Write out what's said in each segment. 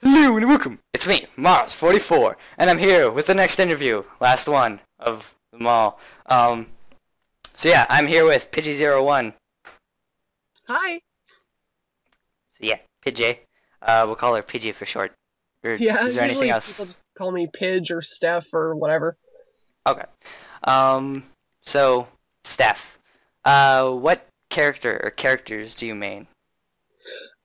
Hello and welcome. It's me, Mars44, and I'm here with the next interview, last one of them all. So yeah, I'm here with Pidgey01. Hi. So yeah, Pidgey. We'll call her Pidgey for short. Or Yeah, is there anything usually people else? just call me Pidge or Steph or whatever. Okay. So Steph, what character or characters do you main?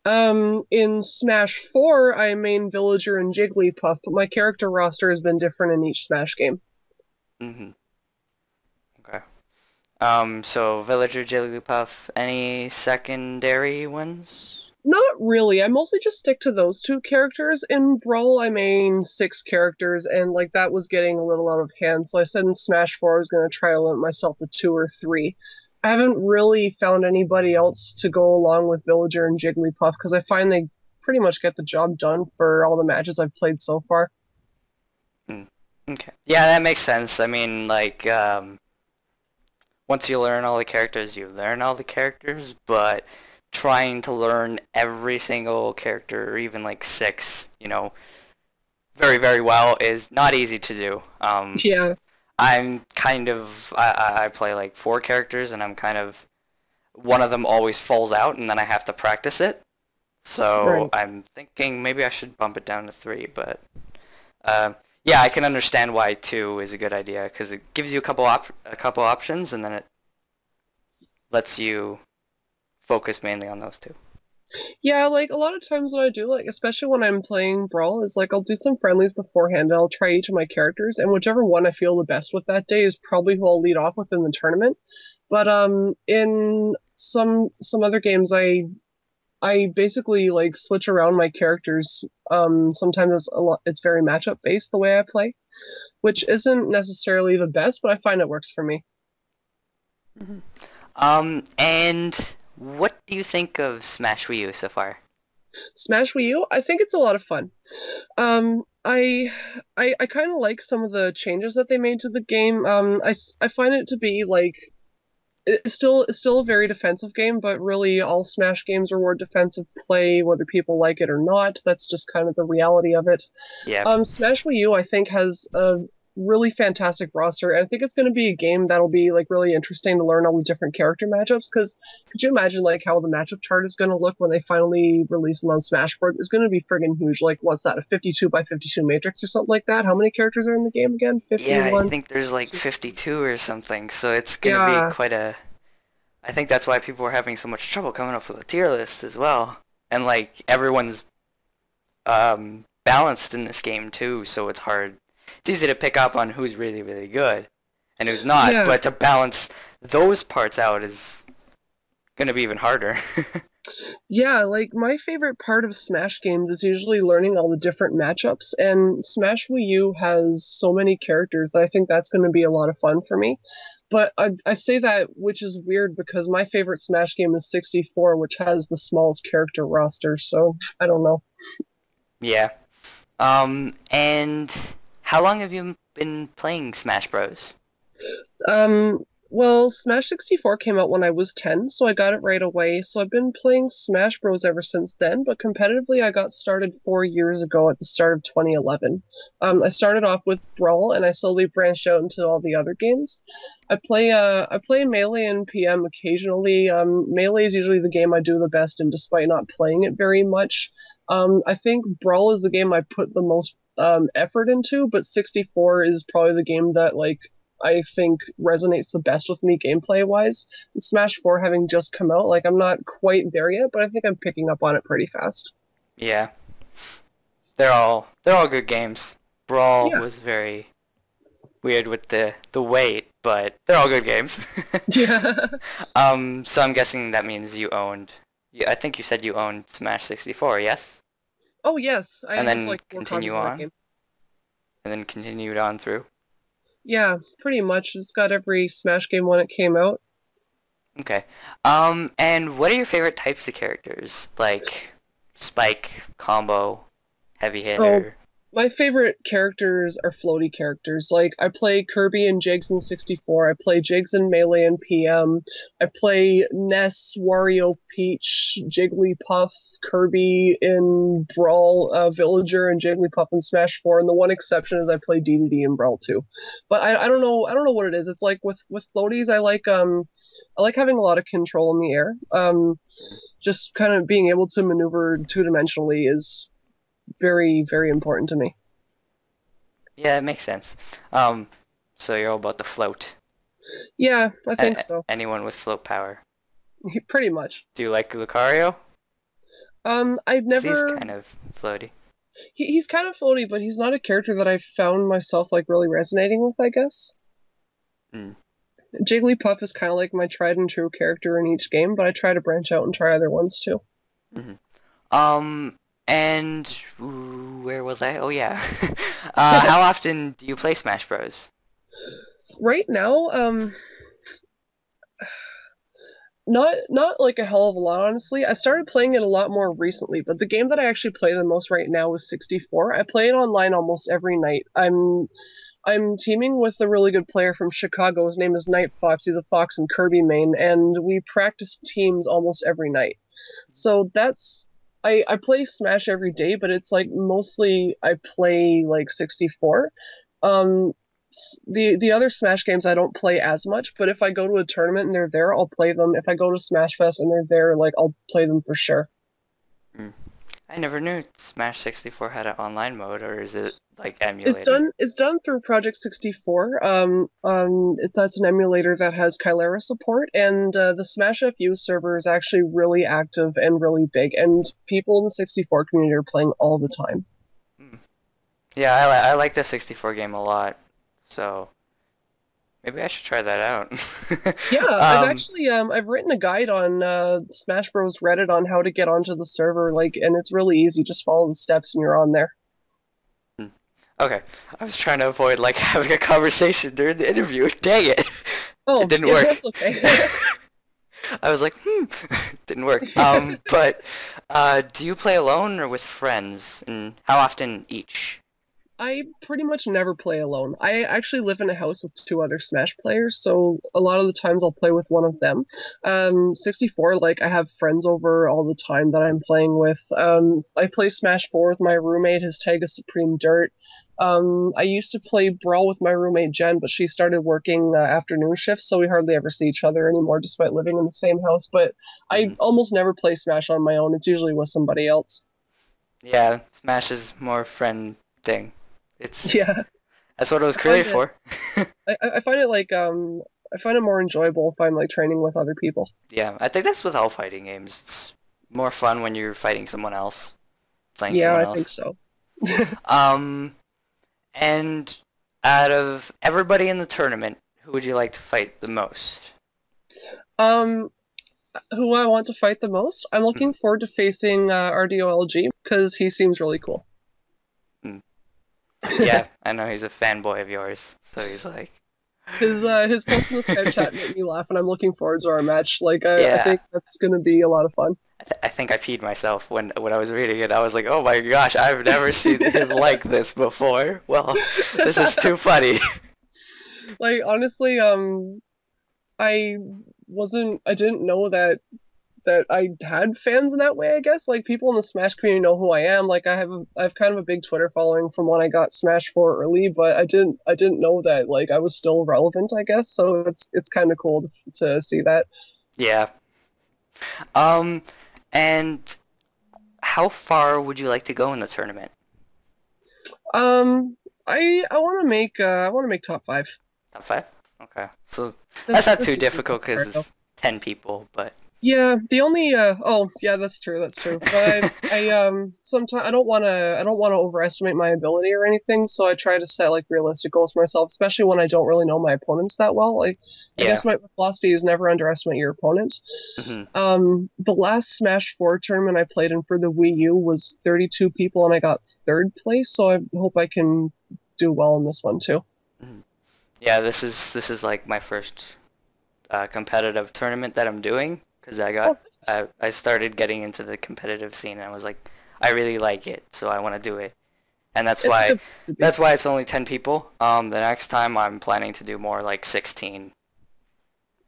In Smash 4, I main Villager and Jigglypuff, but my character roster has been different in each Smash game. Mm-hmm. Okay. So Villager, Jigglypuff, any secondary ones? Not really. I mostly just stick to those two characters. In Brawl, I main six characters, and like that was getting a little out of hand. So I said in Smash 4, I was going to try to limit myself to two or three. I haven't really found anybody else to go along with Villager and Jigglypuff because I find they pretty much get the job done for all the matches I've played so far. Mm. Okay. Yeah, that makes sense. I mean, like, once you learn all the characters, you learn all the characters, but trying to learn every single character, or even like six, very, very well is not easy to do. Yeah, I play like four characters, and I'm kind of, one of them always falls out, and then I have to practice it. So right. I'm thinking maybe I should bump it down to three, but uh, yeah, I can understand why two is a good idea because it gives you a couple options, and then it lets you focus mainly on those two. Yeah, like a lot of times what I do, like especially when I'm playing Brawl, is like I'll do some friendlies beforehand and I'll try each of my characters, and whichever one I feel the best with that day is probably who I'll lead off with in the tournament. But in some other games I basically like switch around my characters. Sometimes it's very matchup based the way I play, which isn't necessarily the best, but I find it works for me. Mhm. And what do you think of Smash Wii U so far? Smash Wii U, I think it's a lot of fun. I kind of like some of the changes that they made to the game. I find it to be like it's still a very defensive game, but really all Smash games reward defensive play, whether people like it or not. That's just kind of the reality of it. Yeah. Smash Wii U, I think, has a really fantastic roster, and I think it's going to be a game that'll be like really interesting to learn all the different character matchups. Because could you imagine like how the matchup chart is going to look when they finally release one on Smashboard? It's going to be friggin' huge. Like, what's that? A 52 by 52 matrix or something like that? How many characters are in the game again? Yeah, I 51. think there's like 52 or something, so it's gonna be Yeah, quite a. I think that's why people are having so much trouble coming up with a tier list as well. And like everyone's balanced in this game too, so it's hard. It's easy to pick up on who's really, really good and who's not, yeah. but to balance those parts out is gonna be even harder. Yeah, like my favorite part of Smash games is usually learning all the different matchups, and Smash Wii U has so many characters that I think that's going to be a lot of fun for me. But I say that, which is weird because my favorite Smash game is 64, which has the smallest character roster, so I don't know. Yeah. And how long have you been playing Smash Bros? Um, well, Smash 64 came out when I was 10, so I got it right away. So I've been playing Smash Bros ever since then, but competitively I got started 4 years ago at the start of 2011. I started off with Brawl and I slowly branched out into all the other games. I play Melee and PM occasionally. Melee is usually the game I do the best in despite not playing it very much. I think Brawl is the game I put the most effort into, but 64 is probably the game that like I think resonates the best with me gameplay wise. Smash 4 having just come out, like I'm not quite there yet, but I think I'm picking up on it pretty fast. Yeah, they're all good games. Brawl Yeah. was very weird with the weight, but they're all good games. Yeah. So I'm guessing that means you owned. I think you said you owned Smash 64, yes? Oh yes, I And have then like four continue copies of that on, game. and then continued on through. Yeah, pretty much. It's got every Smash game when it came out. Okay. And what are your favorite types of characters? Like Spike, Combo, Heavy Oh, Hitter. My favorite characters are floaty characters. Like I play Kirby and Jigs in 64. I play Jigs in Melee and PM. I play Ness, Wario, Peach, Jigglypuff, Kirby in Brawl, Villager, and Jigglypuff in Smash 4. And the one exception is I play DDD in Brawl 2. But I don't know what it is. It's like with floaties, I like having a lot of control in the air. Just kind of being able to maneuver two-dimensionally is very important to me. Yeah, it makes sense. Um, so you're all about the float. Yeah, I think so. Anyone with float power. Pretty much. Do you like Lucario? I've 'Cause he's never. kind of floaty. He's kind of floaty, but he's not a character that I've found myself like really resonating with, I guess. Mm. Jigglypuff is kind of like my tried and true character in each game, but I try to branch out and try other ones too. Hmm. And where was I? Oh yeah. How often do you play Smash Bros? Right now, not like a hell of a lot, honestly. I started playing it a lot more recently, but the game that I actually play the most right now is 64. I play it online almost every night. I'm teaming with a really good player from Chicago. His name is Night Fox. He's a Fox and Kirby main, and we practice teams almost every night. So that's I play Smash every day, but it's like mostly I play like 64. Um, the other Smash games I don't play as much, but if I go to a tournament and they're there, I'll play them. If I go to Smash Fest and they're there, like I'll play them for sure. Mm. I never knew Smash 64 had an online mode, or is it like It's emulated? done through Project 64. That's an emulator that has Chilera support, and the Smash FU server is actually really active and really big, and people in the 64 community are playing all the time. Mm. Yeah, I like the 64 game a lot, so maybe I should try that out. Yeah, Um, I've written a guide on Smash Bros Reddit on how to get onto the server, like, and it's really easy. Just follow the steps and you're on there. hmm. Okay, I was trying to avoid like having a conversation during the interview. Dang it, it Oh, didn't yeah, work. that's okay. I was like, didn't work. But do you play alone or with friends, and how often each? I pretty much never play alone. I actually live in a house with two other Smash players, so a lot of the times I'll play with one of them. 64, like I have friends over all the time that I'm playing with. I play Smash 4 with my roommate. His tag is Supreme Dirt. I used to play Brawl with my roommate Jen, but she started working afternoon shifts, so we hardly ever see each other anymore, despite living in the same house. But I Mhm. almost never play Smash on my own. It's usually with somebody else. Yeah, Smash is more friend thing. It's Yeah, that's what it was I find created it. for. I find it like I find it more enjoyable if I'm like training with other people. Yeah, I think that's with all fighting games. It's more fun when you're fighting someone else, playing Yeah, someone I think else. so. Um, and out of everybody in the tournament, who would you like to fight the most? Um, who I want to fight the most? I'm Mhm. looking forward to facing RDOLG because he seems really cool. Mm. Yeah, I know he's a fanboy of yours, so he's like, His posts in the Skype chat make me laugh, and I'm looking forward to our match. Like I yeah. think that's gonna be a lot of fun. I think I peed myself when I was reading it. I was like, oh my gosh, I've never seen him like this before. Well, this is too funny. Like honestly, I I didn't know that I had fans in that way, I guess. Like people in the Smash community know who I am. Like I have kind of a big Twitter following from when I got Smash 4 early, but I didn't know that like I was still relevant, I guess. So it's kind of cool to see that. Yeah. Um, and how far would you like to go in the tournament? Um I want to make top 5. Top five? Okay. So that's not That's too usually difficult pretty because hard though. it's 10 people, but Yeah, the only oh yeah, that's true. But I sometimes I don't want to overestimate my ability or anything, so I try to set like realistic goals for myself, especially when I don't really know my opponents that well. Like I yeah. guess my philosophy is never underestimate your opponent. Hmm. The last Smash 4 tournament I played in for the Wii U was 32 people and I got third place, so I hope I can do well in this one too. Hmm. Yeah, this is like my first competitive tournament that I'm doing because Oh, nice. I started getting into the competitive scene and I was like, I really like it, so I want to do it. and that's It's a why good place to be. it's only 10 people. The next time I'm planning to do more like 16,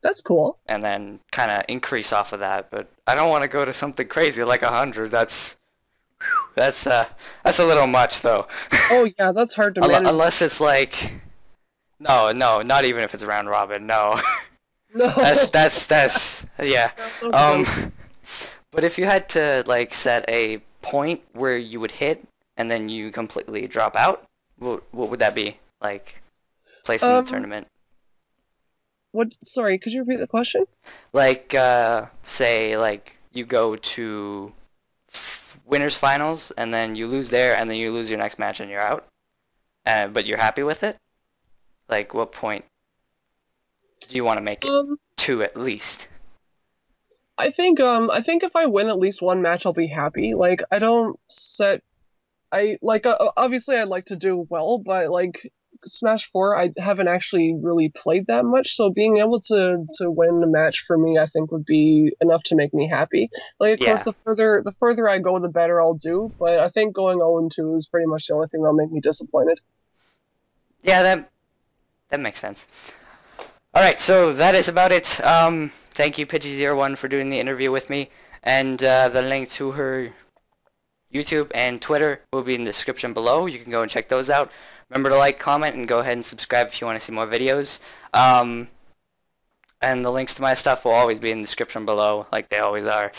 That's cool. and then kind of increase off of that. But I don't want to go to something crazy like 100. That's that's a little much though. Oh yeah, that's hard to manage. Unless it's like no, no, not even if it's round robin. No, No. that's yeah. That's no joke. But if you had to like set a point where you would hit and then you completely drop out, what would that be? Like place in the Um, tournament? what? Sorry, could you repeat the question? Like say like you go to winners finals and then you lose there and then you lose your next match and you're out. But you're happy with it? Like what point do you want to make it Um, to at least? I think if I win at least one match, I'll be happy. Like, I don't set, I like obviously I'd like to do well, but like Smash 4, I haven't actually really played that much, so being able to win a match for me, I think would be enough to make me happy. Like, of course, Yeah. the further I go, the better I'll do, but I think going 0-2 is pretty much the only thing that'll make me disappointed. Yeah, that makes sense. All right, so that is about it. Thank you, Pidgey01, for doing the interview with me, and the link to her YouTube and Twitter will be in the description below. You can go and check those out. Remember to like, comment, and go ahead and subscribe if you want to see more videos. And the links to my stuff will always be in the description below, like they always are.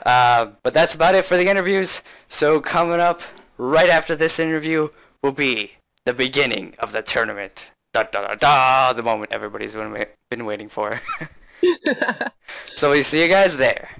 But that's about it for the interviews. So coming up right after this interview will be the beginning of the tournament. Da da da da! The moment everybody's been waiting for. So we see you guys there.